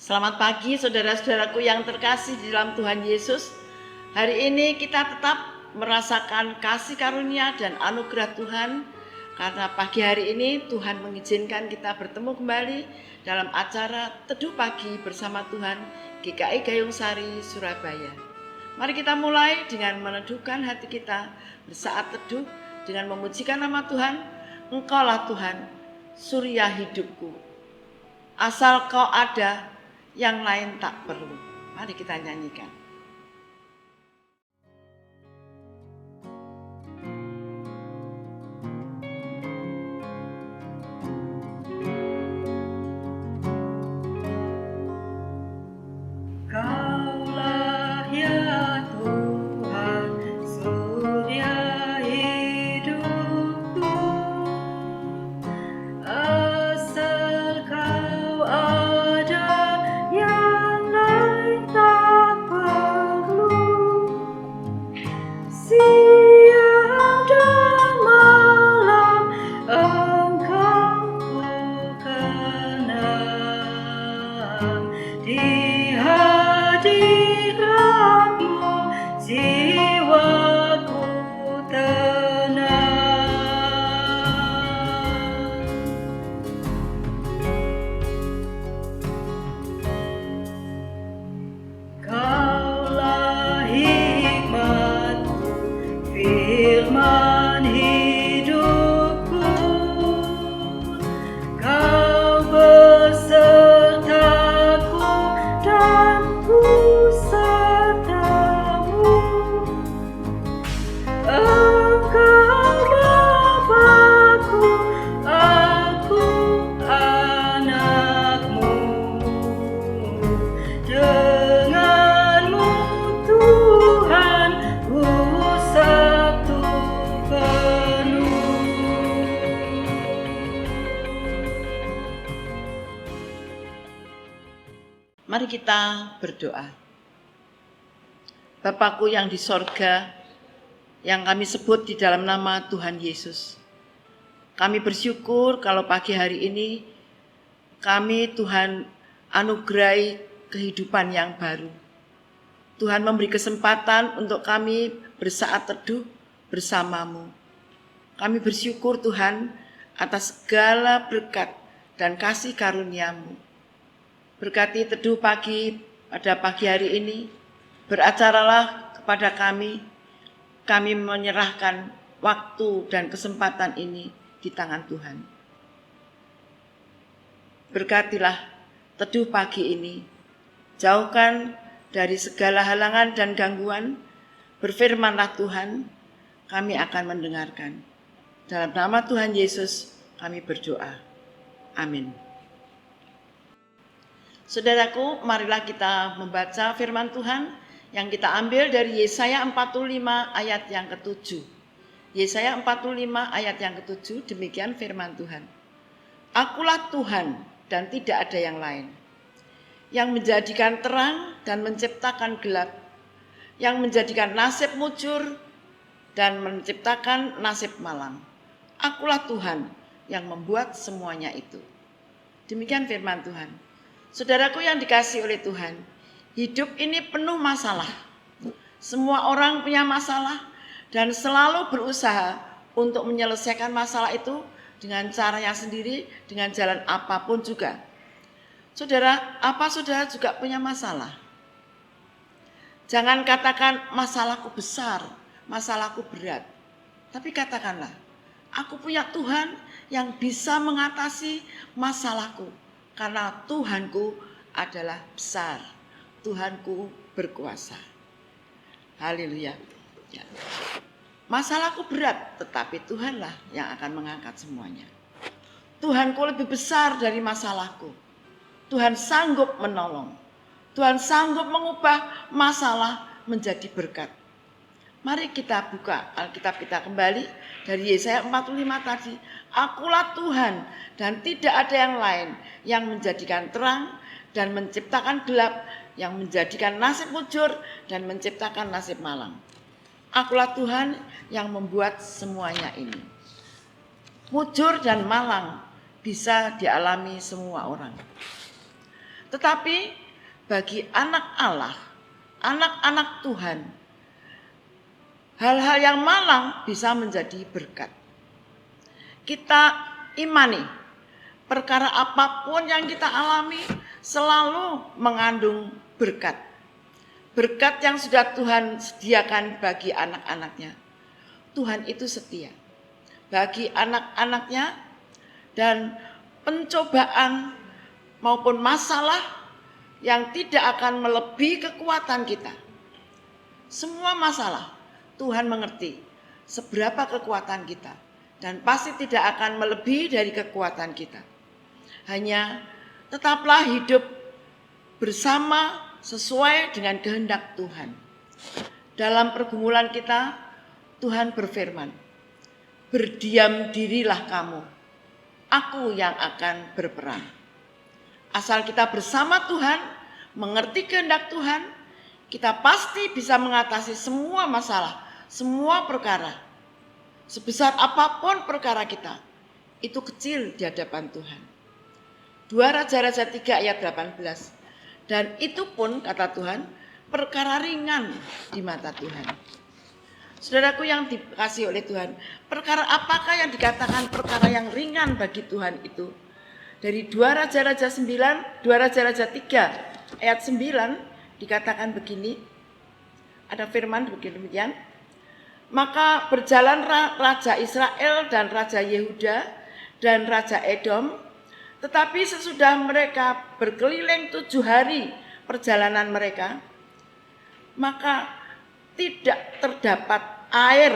Selamat pagi saudara-saudaraku yang terkasih di dalam Tuhan Yesus. Hari ini kita tetap merasakan kasih karunia dan anugerah Tuhan, karena pagi hari ini Tuhan mengizinkan kita bertemu kembali dalam acara Teduh Pagi bersama Tuhan GKI Gayung Sari, Surabaya. Mari kita mulai dengan meneduhkan hati kita bersaat teduh dengan memujikan nama Tuhan. Engkaulah Tuhan, surya hidupku. Asal Kau ada, yang lain tak perlu. Mari kita nyanyikan. Kaulah ya Tuhan, surya hidupku. Asal Kau ada, yang lain tak perlu. Siang dan malam Engkau ku kenang. Di hadirat-Mu jiwaku tenang. Kaulah hikmat-Mu, firman hidupku. Kau besertaku dan ku serta-Mu. Engkau Bapa-Ku, aku anak-Mu. Dengan-Mu Tuhan, ku satu penuh. Mari kita berdoa. Bapakku yang di sorga, yang kami sebut di dalam nama Tuhan Yesus, kami bersyukur kalau pagi hari ini kami Tuhan anugerahi kehidupan yang baru. Tuhan memberi kesempatan untuk kami bersaat teduh bersama-Mu. Kami bersyukur Tuhan atas segala berkat dan kasih karunia-Mu. Berkati teduh pagi pada pagi hari ini, beracaralah kepada kami menyerahkan waktu dan kesempatan ini di tangan Tuhan. Berkatilah teduh pagi ini, jauhkan dari segala halangan dan gangguan, berfirmanlah Tuhan, kami akan mendengarkan. Dalam nama Tuhan Yesus kami berdoa. Amin. Saudaraku, marilah kita membaca firman Tuhan yang kita ambil dari Yesaya 45 ayat yang ke-7. Yesaya 45 ayat yang ke-7, demikian firman Tuhan. Akulah Tuhan dan tidak ada yang lain, yang menjadikan terang dan menciptakan gelap, yang menjadikan nasib mujur dan menciptakan nasib malang. Akulah Tuhan yang membuat semuanya itu. Demikian firman Tuhan. Saudaraku yang dikasihi oleh Tuhan, hidup ini penuh masalah. Semua orang punya masalah dan selalu berusaha untuk menyelesaikan masalah itu dengan caranya sendiri, dengan jalan apapun juga. Saudara, apa saudara juga punya masalah? Jangan katakan masalahku besar, masalahku berat. Tapi katakanlah, aku punya Tuhan yang bisa mengatasi masalahku. Karena Tuhanku adalah besar, Tuhanku berkuasa. Haleluya. Ya. Masalahku berat, tetapi Tuhanlah yang akan mengangkat semuanya. Tuhanku lebih besar dari masalahku. Tuhan sanggup menolong. Tuhan sanggup mengubah masalah menjadi berkat. Mari kita buka Alkitab kita kembali dari Yesaya 45 tadi. Akulah Tuhan dan tidak ada yang lain, yang menjadikan terang dan menciptakan gelap, yang menjadikan nasib mujur dan menciptakan nasib malang. Akulah Tuhan yang membuat semuanya ini. Mujur dan malang bisa dialami semua orang. Tetapi bagi anak Allah, anak-anak Tuhan, hal-hal yang malang bisa menjadi berkat. Kita imani, perkara apapun yang kita alami selalu mengandung berkat. Berkat yang sudah Tuhan sediakan bagi anak-anaknya. Tuhan itu setia bagi anak-anaknya, dan pencobaan maupun masalah yang tidak akan melebihi kekuatan kita. Semua masalah Tuhan mengerti seberapa kekuatan kita, dan pasti tidak akan melebihi dari kekuatan kita. Hanya tetaplah hidup bersama sesuai dengan kehendak Tuhan. Dalam pergumulan kita, Tuhan berfirman, "Berdiam dirilah kamu, aku yang akan berperang." Asal kita bersama Tuhan, mengerti kehendak Tuhan, kita pasti bisa mengatasi semua masalah, semua perkara. Sebesar apapun perkara kita, itu kecil di hadapan Tuhan. 2 Raja-Raja 3 ayat 18. Dan itu pun, kata Tuhan, perkara ringan di mata Tuhan. Saudaraku yang dikasihi oleh Tuhan, perkara apakah yang dikatakan perkara yang ringan bagi Tuhan itu? Dari 2 Raja-Raja 3 ayat 9 dikatakan begini, ada firman demikian, "Maka berjalan Raja Israel dan Raja Yehuda dan Raja Edom, tetapi sesudah mereka berkeliling 7 hari perjalanan mereka, maka tidak terdapat air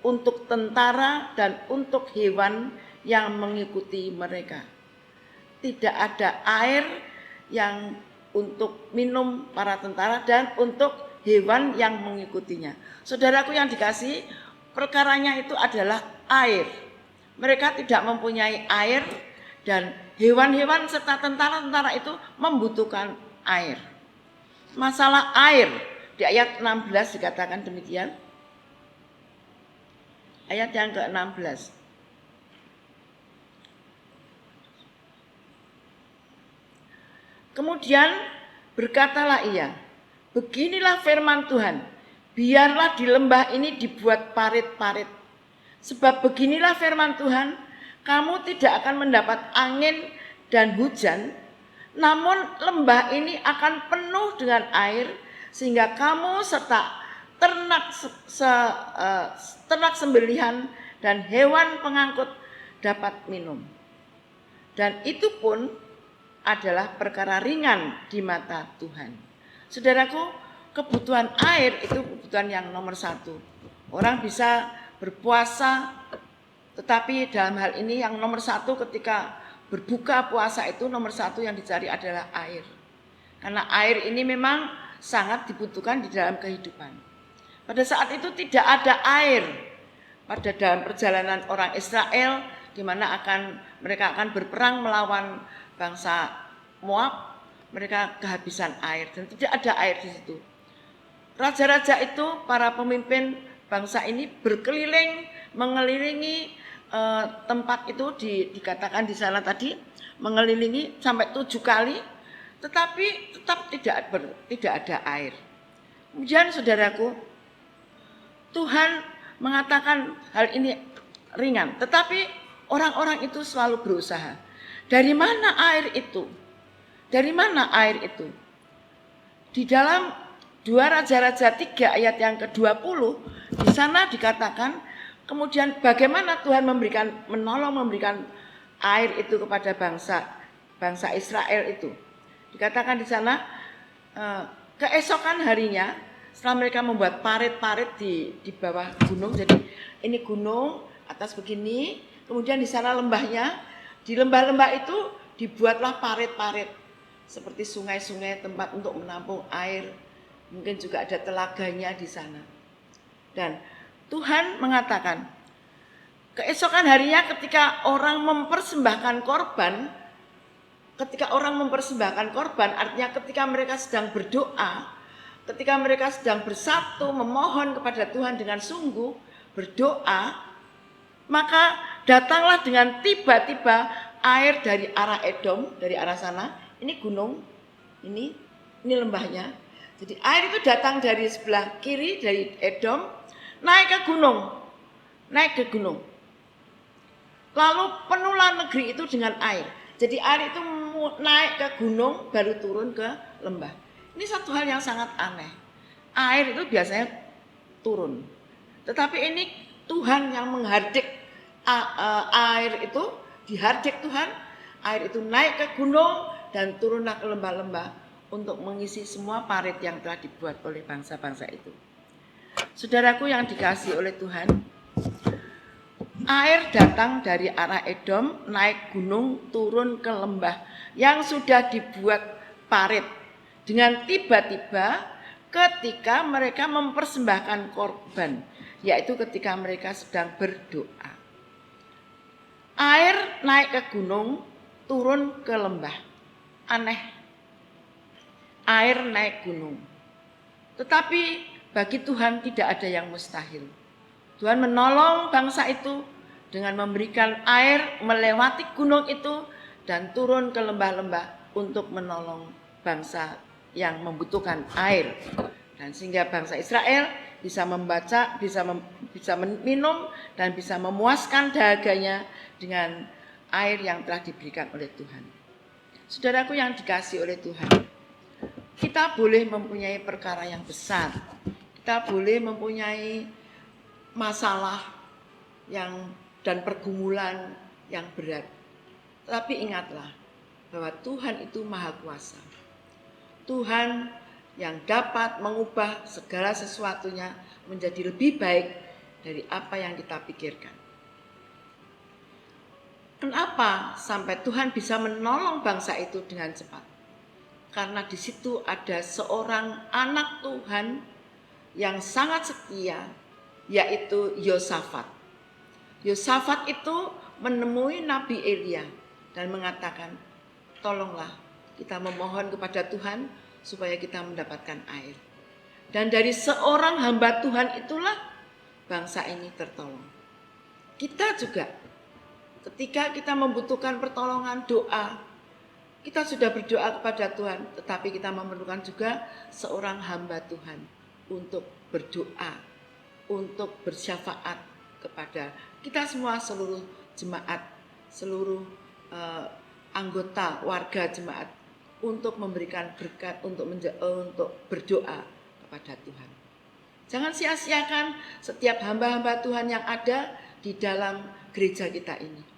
untuk tentara dan untuk hewan yang mengikuti mereka." Tidak ada air yang untuk minum para tentara dan untuk hewan yang mengikutinya. Saudaraku yang dikasihi, perkaranya itu adalah air. Mereka tidak mempunyai air, dan hewan-hewan serta tentara-tentara itu membutuhkan air. Masalah air di ayat 16 dikatakan demikian. Ayat yang ke-16. Kemudian berkatalah ia, "Beginilah firman Tuhan, biarlah di lembah ini dibuat parit-parit. Sebab beginilah firman Tuhan, kamu tidak akan mendapat angin dan hujan, namun lembah ini akan penuh dengan air, sehingga kamu serta ternak sembelihan dan hewan pengangkut dapat minum." Dan itu pun adalah perkara ringan di mata Tuhan. Saudaraku, kebutuhan air itu kebutuhan yang nomor 1. Orang bisa berpuasa, tetapi dalam hal ini yang nomor 1 ketika berbuka puasa itu nomor 1 yang dicari adalah air. Karena air ini memang sangat dibutuhkan di dalam kehidupan. Pada saat itu tidak ada air pada dalam perjalanan orang Israel, di mana mereka akan berperang melawan bangsa Moab, mereka kehabisan air dan tidak ada air di situ. Raja-raja itu, para pemimpin bangsa ini berkeliling mengelilingi tempat itu, dikatakan di sana tadi mengelilingi sampai 7 kali, tetapi tetap tidak ada air. Kemudian saudaraku, Tuhan mengatakan hal ini ringan, tetapi orang-orang itu selalu berusaha. Dari mana air itu? Dari mana air itu? Di dalam 2 Raja-Raja 3 ayat yang ke-20, di sana dikatakan kemudian bagaimana Tuhan memberikan air itu kepada bangsa Israel itu. Dikatakan di sana keesokan harinya, setelah mereka membuat parit-parit di bawah gunung, jadi ini gunung atas begini, kemudian di sana lembahnya. Di lembah-lembah itu dibuatlah parit-parit seperti sungai-sungai, tempat untuk menampung air. Mungkin juga ada telaganya di sana. Dan Tuhan mengatakan, keesokan harinya ketika orang mempersembahkan korban, artinya ketika mereka sedang berdoa, ketika mereka sedang bersatu memohon kepada Tuhan dengan sungguh berdoa, maka datanglah dengan tiba-tiba air dari arah Edom, dari arah sana. Ini gunung Ini lembahnya. Jadi air itu datang dari sebelah kiri, dari Edom, naik ke gunung. Lalu penuhlah negeri itu dengan air. Jadi air itu naik ke gunung, baru turun ke lembah. Ini satu hal yang sangat aneh. Air itu biasanya turun. Tetapi ini Tuhan yang menghardik air itu, dihardik Tuhan. Air itu naik ke gunung dan turunlah ke lembah-lembah untuk mengisi semua parit yang telah dibuat oleh bangsa-bangsa itu. Saudaraku yang dikasihi oleh Tuhan, air datang dari arah Edom, naik gunung, turun ke lembah yang sudah dibuat parit. Dengan tiba-tiba ketika mereka mempersembahkan korban, yaitu ketika mereka sedang berdoa. Air naik ke gunung, turun ke lembah. Aneh. Air naik gunung. Tetapi bagi Tuhan tidak ada yang mustahil. Tuhan menolong bangsa itu dengan memberikan air melewati gunung itu dan turun ke lembah-lembah untuk menolong bangsa yang membutuhkan air. Dan sehingga bangsa Israel bisa membaca, bisa minum dan bisa memuaskan dahaganya dengan air yang telah diberikan oleh Tuhan. Saudaraku yang dikasihi oleh Tuhan, kita boleh mempunyai perkara yang besar. Kita boleh mempunyai masalah dan pergumulan yang berat. Tapi ingatlah bahwa Tuhan itu Maha Kuasa. Tuhan yang dapat mengubah segala sesuatunya menjadi lebih baik dari apa yang kita pikirkan. Kenapa sampai Tuhan bisa menolong bangsa itu dengan cepat? Karena di situ ada seorang anak Tuhan yang sangat setia, yaitu Yosafat. Yosafat itu menemui Nabi Elia dan mengatakan, tolonglah kita memohon kepada Tuhan supaya kita mendapatkan air. Dan dari seorang hamba Tuhan itulah bangsa ini tertolong. Kita juga ketika kita membutuhkan pertolongan doa, kita sudah berdoa kepada Tuhan, tetapi kita memerlukan juga seorang hamba Tuhan untuk berdoa, untuk bersyafaat kepada kita semua, seluruh jemaat, seluruh anggota warga jemaat, untuk memberikan berkat, untuk berdoa kepada Tuhan. Jangan sia-siakan setiap hamba-hamba Tuhan yang ada di dalam gereja kita ini.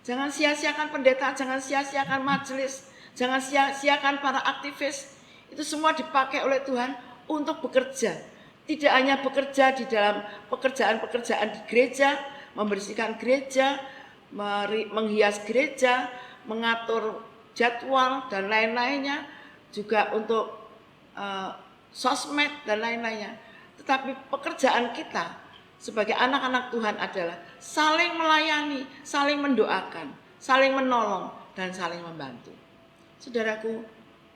Jangan sia-siakan pendeta, jangan sia-siakan majelis, jangan sia-siakan para aktivis. Itu semua dipakai oleh Tuhan untuk bekerja. Tidak hanya bekerja di dalam pekerjaan-pekerjaan di gereja, membersihkan gereja, menghias gereja, mengatur jadwal dan lain-lainnya, juga untuk sosmed dan lain-lainnya. Tetapi pekerjaan kita sebagai anak-anak Tuhan adalah saling melayani, saling mendoakan, saling menolong, dan saling membantu. Saudaraku,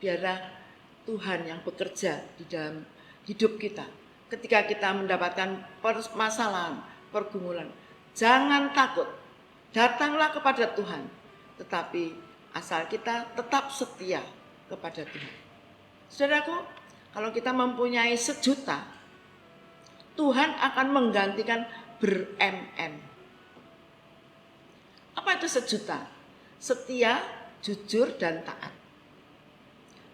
biarlah Tuhan yang bekerja di dalam hidup kita. Ketika kita mendapatkan permasalahan, pergumulan, jangan takut, datanglah kepada Tuhan. Tetapi asal kita tetap setia kepada Tuhan. Saudaraku, kalau kita mempunyai 1 juta, Tuhan akan menggantikan ber-MM. Apa itu 1 juta? Setia, jujur, dan taat.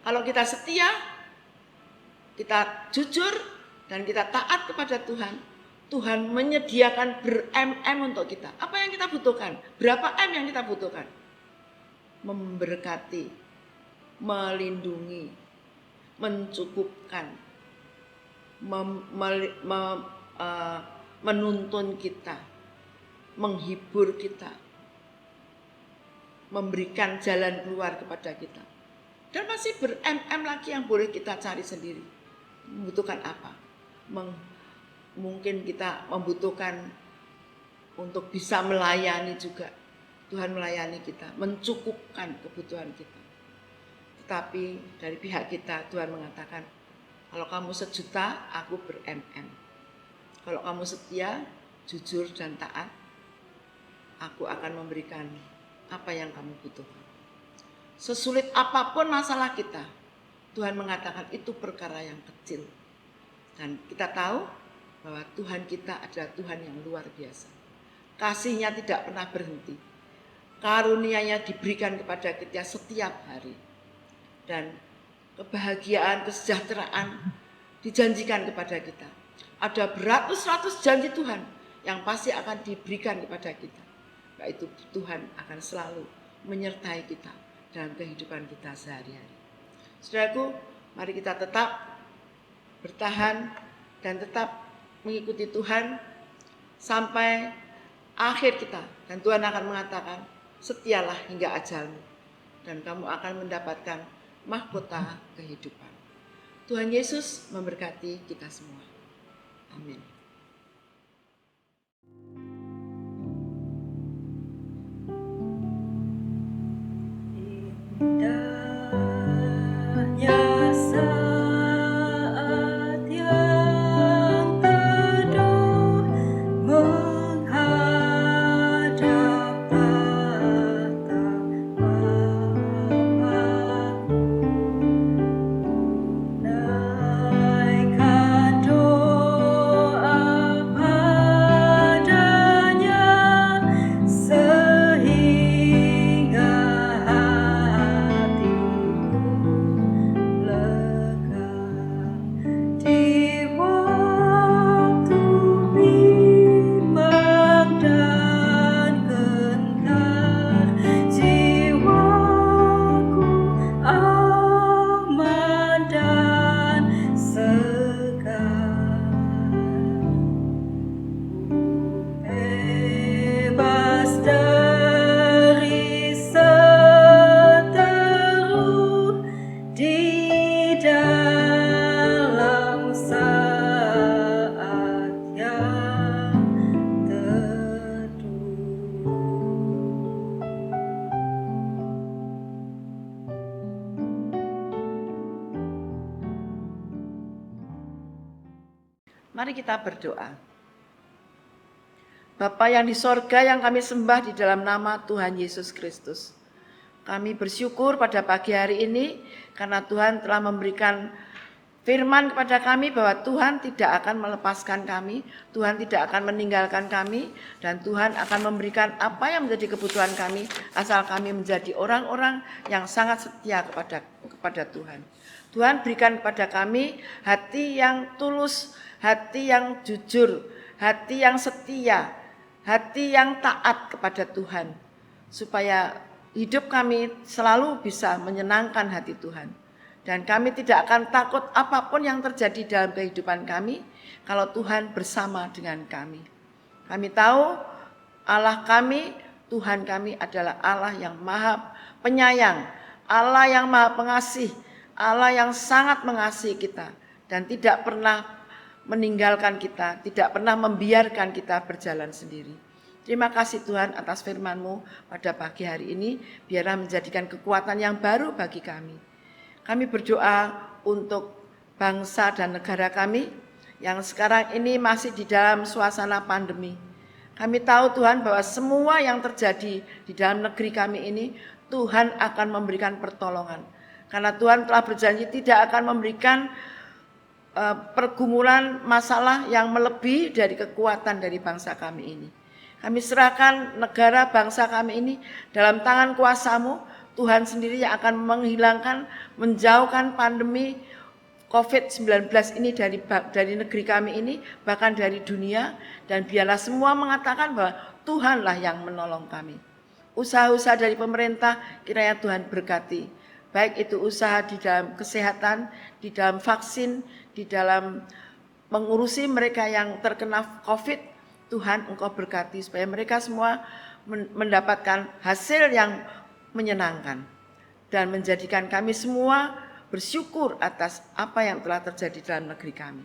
Kalau kita setia, kita jujur, dan kita taat kepada Tuhan, Tuhan menyediakan ber-MM untuk kita. Apa yang kita butuhkan? Berapa M yang kita butuhkan? Memberkati, melindungi, mencukupkan, menuntun kita, menghibur kita, memberikan jalan keluar kepada kita. Dan masih ber-MM lagi yang boleh kita cari sendiri. Membutuhkan apa? Mungkin kita membutuhkan untuk bisa melayani juga. Tuhan melayani kita, mencukupkan kebutuhan kita. Tetapi dari pihak kita, Tuhan mengatakan, kalau kamu 1 juta, aku ber-MM. Kalau kamu setia, jujur, dan taat, aku akan memberikan apa yang kamu butuhkan. Sesulit apapun masalah kita, Tuhan mengatakan itu perkara yang kecil. Dan kita tahu bahwa Tuhan kita adalah Tuhan yang luar biasa. Kasih-Nya tidak pernah berhenti. Karunia-Nya diberikan kepada kita setiap hari. Dan kebahagiaan, kesejahteraan dijanjikan kepada kita. Ada beratus-ratus janji Tuhan yang pasti akan diberikan kepada kita. Yaitu Tuhan akan selalu menyertai kita dalam kehidupan kita sehari-hari. Saudaraku, mari kita tetap bertahan dan tetap mengikuti Tuhan sampai akhir kita. Dan Tuhan akan mengatakan, setialah hingga ajalmu. Dan kamu akan mendapatkan mahkota kehidupan. Tuhan Yesus memberkati kita semua. Amin. Indahnya saat yang teduh menghadap tahta Bapa, naikkan doa padanya sehingga lega di waktu bimbang dan gentar, jiwaku aman dan segar, bebas dari seteru di dalam saat yang teduh. Mari kita berdoa. Bapa yang di sorga yang kami sembah di dalam nama Tuhan Yesus Kristus. Kami bersyukur pada pagi hari ini karena Tuhan telah memberikan firman kepada kami bahwa Tuhan tidak akan melepaskan kami, Tuhan tidak akan meninggalkan kami, dan Tuhan akan memberikan apa yang menjadi kebutuhan kami asal kami menjadi orang-orang yang sangat setia kepada Tuhan. Tuhan berikan kepada kami hati yang tulus, hati yang jujur, hati yang setia, hati yang taat kepada Tuhan, supaya hidup kami selalu bisa menyenangkan hati Tuhan. Dan kami tidak akan takut apapun yang terjadi dalam kehidupan kami kalau Tuhan bersama dengan kami. Kami tahu Allah kami, Tuhan kami adalah Allah yang maha penyayang, Allah yang maha pengasih, Allah yang sangat mengasihi kita dan tidak pernah meninggalkan kita, tidak pernah membiarkan kita berjalan sendiri. Terima kasih Tuhan atas firman-Mu pada pagi hari ini, biarlah menjadikan kekuatan yang baru bagi kami. Kami berdoa untuk bangsa dan negara kami yang sekarang ini masih di dalam suasana pandemi. Kami tahu Tuhan bahwa semua yang terjadi di dalam negeri kami ini, Tuhan akan memberikan pertolongan. Karena Tuhan telah berjanji tidak akan memberikan pergumulan masalah yang melebihi dari kekuatan dari bangsa kami ini. Kami serahkan negara bangsa kami ini dalam tangan kuasa-Mu. Tuhan sendiri yang akan menghilangkan, menjauhkan pandemi COVID-19 ini dari negeri kami ini, bahkan dari dunia. Dan biarlah semua mengatakan bahwa Tuhanlah yang menolong kami. Usaha-usaha dari pemerintah kiranya Tuhan berkati. Baik itu usaha di dalam kesehatan, di dalam vaksin, di dalam mengurusi mereka yang terkena COVID, Tuhan Engkau berkati supaya mereka semua mendapatkan hasil yang menyenangkan dan menjadikan kami semua bersyukur atas apa yang telah terjadi dalam negeri kami.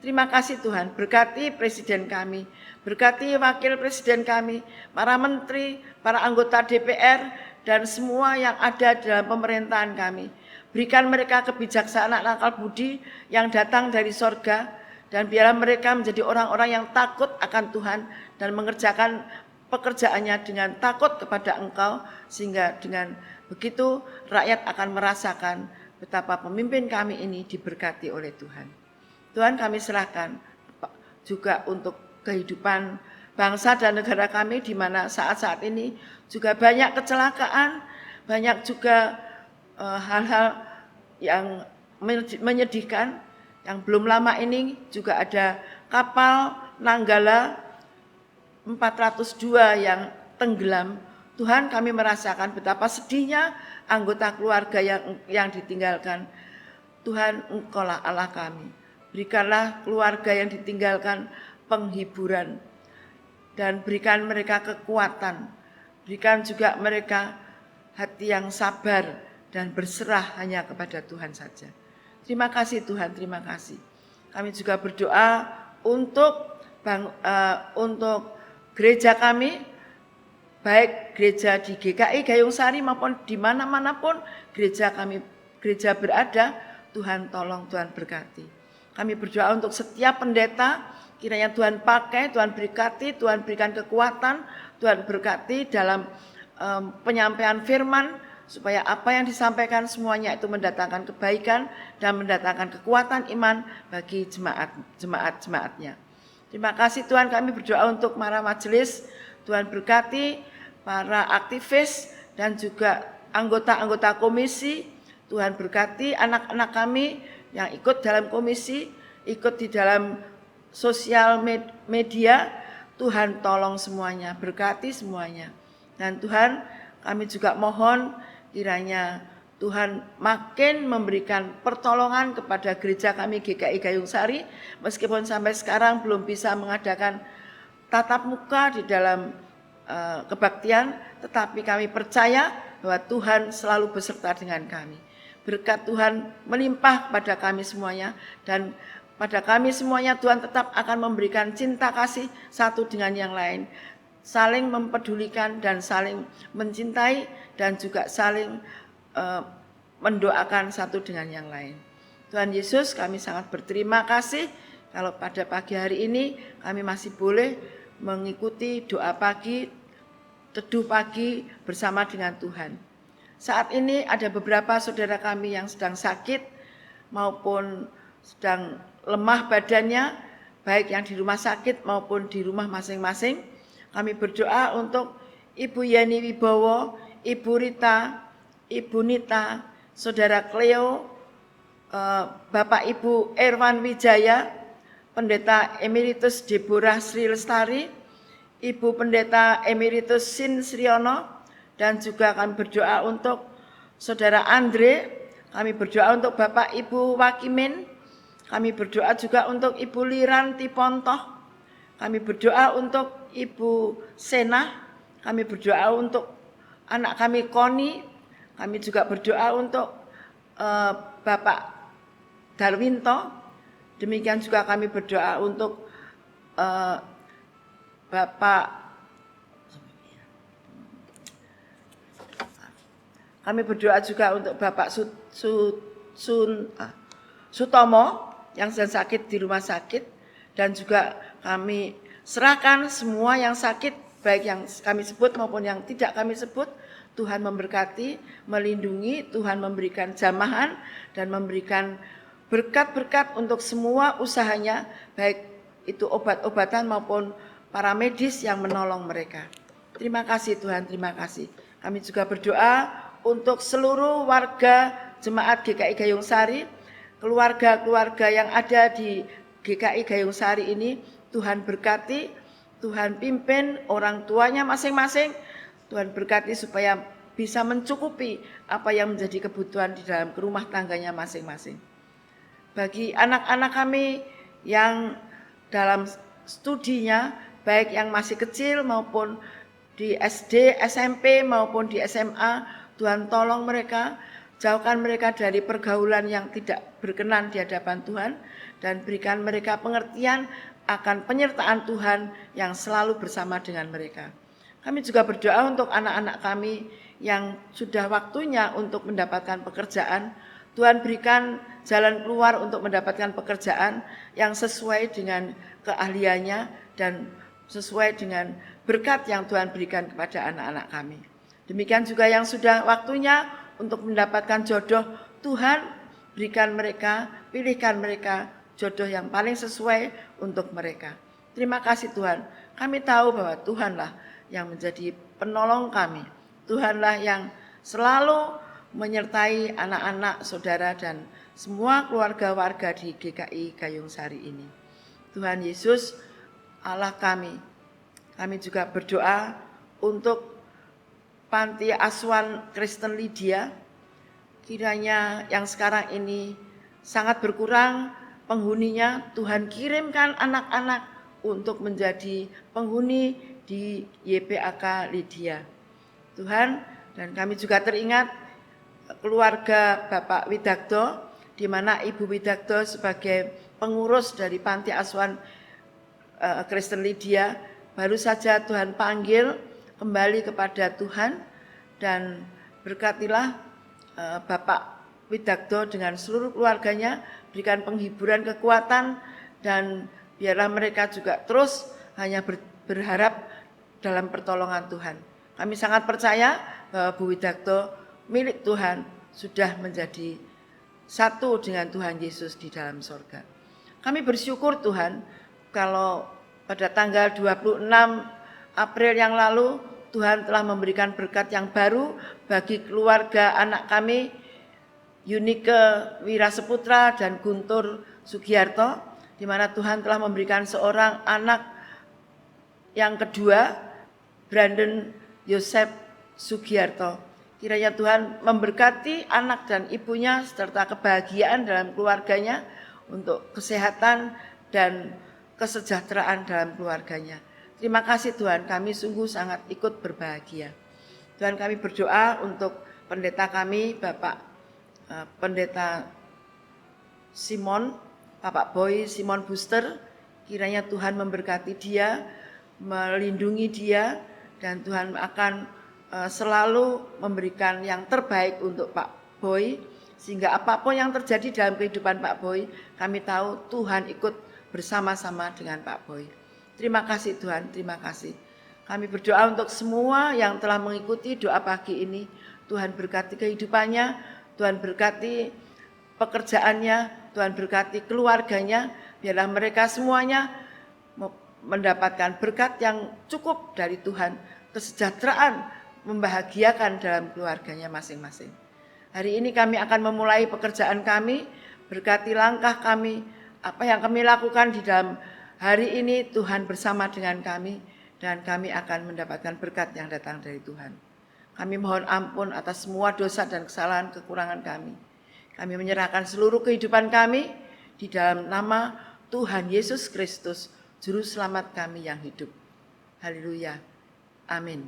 Terima kasih Tuhan, berkati presiden kami, berkati wakil presiden kami, para menteri, para anggota DPR, dan semua yang ada dalam pemerintahan kami. Berikan mereka kebijaksanaan akal budi yang datang dari sorga, dan biarlah mereka menjadi orang-orang yang takut akan Tuhan dan mengerjakan pekerjaannya dengan takut kepada Engkau, sehingga dengan begitu rakyat akan merasakan betapa pemimpin kami ini diberkati oleh Tuhan. Tuhan, kami serahkan juga untuk kehidupan bangsa dan negara kami, di mana saat-saat ini juga banyak kecelakaan, banyak juga hal-hal yang menyedihkan. Yang belum lama ini juga ada kapal Nanggala 402 yang tenggelam. Tuhan, kami merasakan betapa sedihnya anggota keluarga yang ditinggalkan. Tuhan, Engkaulah Allah kami. Berikanlah keluarga yang ditinggalkan penghiburan dan berikan mereka kekuatan. Berikan juga mereka hati yang sabar dan berserah hanya kepada Tuhan saja. Terima kasih Tuhan, terima kasih. Kami juga berdoa untuk gereja kami, baik gereja di GKI Gayung Sari maupun di mana-mana pun gereja berada. Tuhan tolong, Tuhan berkati. Kami berdoa untuk setiap pendeta, kiranya Tuhan pakai, Tuhan berkati, Tuhan berikan kekuatan, Tuhan berkati dalam penyampaian firman, supaya apa yang disampaikan semuanya itu mendatangkan kebaikan dan mendatangkan kekuatan iman bagi jemaat-jemaatnya. Terima kasih Tuhan, kami berdoa untuk para majelis. Tuhan berkati para aktivis dan juga anggota-anggota komisi. Tuhan berkati anak-anak kami yang ikut dalam komisi, ikut di dalam sosial media. Tuhan tolong semuanya, berkati semuanya. Dan Tuhan, kami juga mohon kiranya Tuhan makin memberikan pertolongan kepada gereja kami GKI Gayung Sari, meskipun sampai sekarang belum bisa mengadakan tatap muka di dalam kebaktian, tetapi kami percaya bahwa Tuhan selalu beserta dengan kami. Berkat Tuhan melimpah pada kami semuanya, dan pada kami semuanya Tuhan tetap akan memberikan cinta kasih satu dengan yang lain, saling mempedulikan dan saling mencintai, dan juga saling mendoakan satu dengan yang lain. Tuhan Yesus, kami sangat berterima kasih kalau pada pagi hari ini kami masih boleh mengikuti doa pagi, teduh pagi bersama dengan Tuhan. Saat ini ada beberapa saudara kami yang sedang sakit maupun sedang lemah badannya, baik yang di rumah sakit maupun di rumah masing-masing. Kami berdoa untuk Ibu Yeni Wibowo, Ibu Rita, Ibu Nita, Saudara Cleo, Bapak Ibu Erwan Wijaya, Pendeta Emeritus Deborah Sri Lestari, Ibu Pendeta Emeritus Sin Sriono, dan juga kami berdoa untuk Saudara Andre, kami berdoa untuk Bapak Ibu Wakimin, kami berdoa juga untuk Ibu Liranti Pontoh, kami berdoa untuk Ibu Sena, kami berdoa untuk anak kami Koni, kami juga berdoa untuk Bapak Darwinto, demikian juga kami berdoa untuk kami berdoa juga untuk Bapak Sutomo yang sedang sakit di rumah sakit, dan juga kami serahkan semua yang sakit, baik yang kami sebut maupun yang tidak kami sebut. Tuhan memberkati, melindungi, Tuhan memberikan jamahan dan memberikan berkat-berkat untuk semua usahanya, baik itu obat-obatan maupun para medis yang menolong mereka. Terima kasih Tuhan, terima kasih. Kami juga berdoa untuk seluruh warga jemaat GKI Gayung Sari, keluarga-keluarga yang ada di GKI Gayung Sari ini. Tuhan berkati, Tuhan pimpin orang tuanya masing-masing. Tuhan berkati supaya bisa mencukupi apa yang menjadi kebutuhan di dalam rumah tangganya masing-masing. Bagi anak-anak kami yang dalam studinya, baik yang masih kecil maupun di SD, SMP maupun di SMA, Tuhan tolong mereka, jauhkan mereka dari pergaulan yang tidak berkenan di hadapan Tuhan, dan berikan mereka pengertian akan penyertaan Tuhan yang selalu bersama dengan mereka. Kami juga berdoa untuk anak-anak kami yang sudah waktunya untuk mendapatkan pekerjaan. Tuhan berikan jalan keluar untuk mendapatkan pekerjaan yang sesuai dengan keahliannya dan sesuai dengan berkat yang Tuhan berikan kepada anak-anak kami. Demikian juga yang sudah waktunya untuk mendapatkan jodoh, Tuhan berikan mereka, pilihkan mereka jodoh yang paling sesuai untuk mereka. Terima kasih Tuhan, kami tahu bahwa Tuhanlah yang menjadi penolong kami. Tuhanlah yang selalu menyertai anak-anak, saudara, dan semua keluarga warga di GKI Gayung Sari ini. Tuhan Yesus, Allah kami juga berdoa untuk Panti Asuhan Kristen Lydia, kiranya yang sekarang ini sangat berkurang penghuninya, Tuhan kirimkan anak-anak untuk menjadi penghuni di YPAK Lydia. Tuhan, dan kami juga teringat keluarga Bapak Widagdo, di mana Ibu Widagdo sebagai pengurus dari Panti Asuhan Kristen Lydia, baru saja Tuhan panggil kembali kepada Tuhan, dan berkatilah Bapak Widagdo dengan seluruh keluarganya, berikan penghiburan, kekuatan, dan biarlah mereka juga terus hanya berharap dalam pertolongan Tuhan. Kami sangat percaya bahwa Bu Widagdo milik Tuhan sudah menjadi satu dengan Tuhan Yesus di dalam sorga. Kami bersyukur Tuhan, kalau pada tanggal 26 April yang lalu Tuhan telah memberikan berkat yang baru bagi keluarga anak kami, Yunike Wiraseputra dan Guntur Sugiarto, di mana Tuhan telah memberikan seorang anak yang kedua, Brandon Yosef Sugiarto. Kiranya Tuhan memberkati anak dan ibunya serta kebahagiaan dalam keluarganya, untuk kesehatan dan kesejahteraan dalam keluarganya. Terima kasih Tuhan, kami sungguh sangat ikut berbahagia. Tuhan, kami berdoa untuk pendeta kami, Bapak Pendeta Simon, Bapak Boy Simon Buster. Kiranya Tuhan memberkati dia, melindungi dia, dan Tuhan akan selalu memberikan yang terbaik untuk Pak Boy, sehingga apapun yang terjadi dalam kehidupan Pak Boy, kami tahu Tuhan ikut bersama-sama dengan Pak Boy. Terima kasih Tuhan, terima kasih. Kami berdoa untuk semua yang telah mengikuti doa pagi ini. Tuhan berkati kehidupannya, Tuhan berkati pekerjaannya, Tuhan berkati keluarganya. Biarlah mereka semuanya mendapatkan berkat yang cukup dari Tuhan, kesejahteraan, membahagiakan dalam keluarganya masing-masing. Hari ini kami akan memulai pekerjaan kami, berkati langkah kami, apa yang kami lakukan di dalam hari ini. Tuhan bersama dengan kami, dan kami akan mendapatkan berkat yang datang dari Tuhan. Kami mohon ampun atas semua dosa dan kesalahan kekurangan kami. Kami menyerahkan seluruh kehidupan kami di dalam nama Tuhan Yesus Kristus, Juru Selamat kami yang hidup. Haleluya. Amin.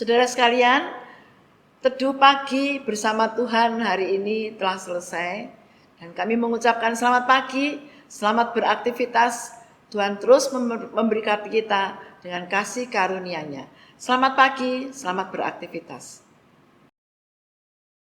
Saudara sekalian, teduh pagi bersama Tuhan hari ini telah selesai, dan kami mengucapkan selamat pagi, selamat beraktivitas. Tuhan terus memberkati kita dengan kasih karunia-Nya. Selamat pagi, selamat beraktivitas.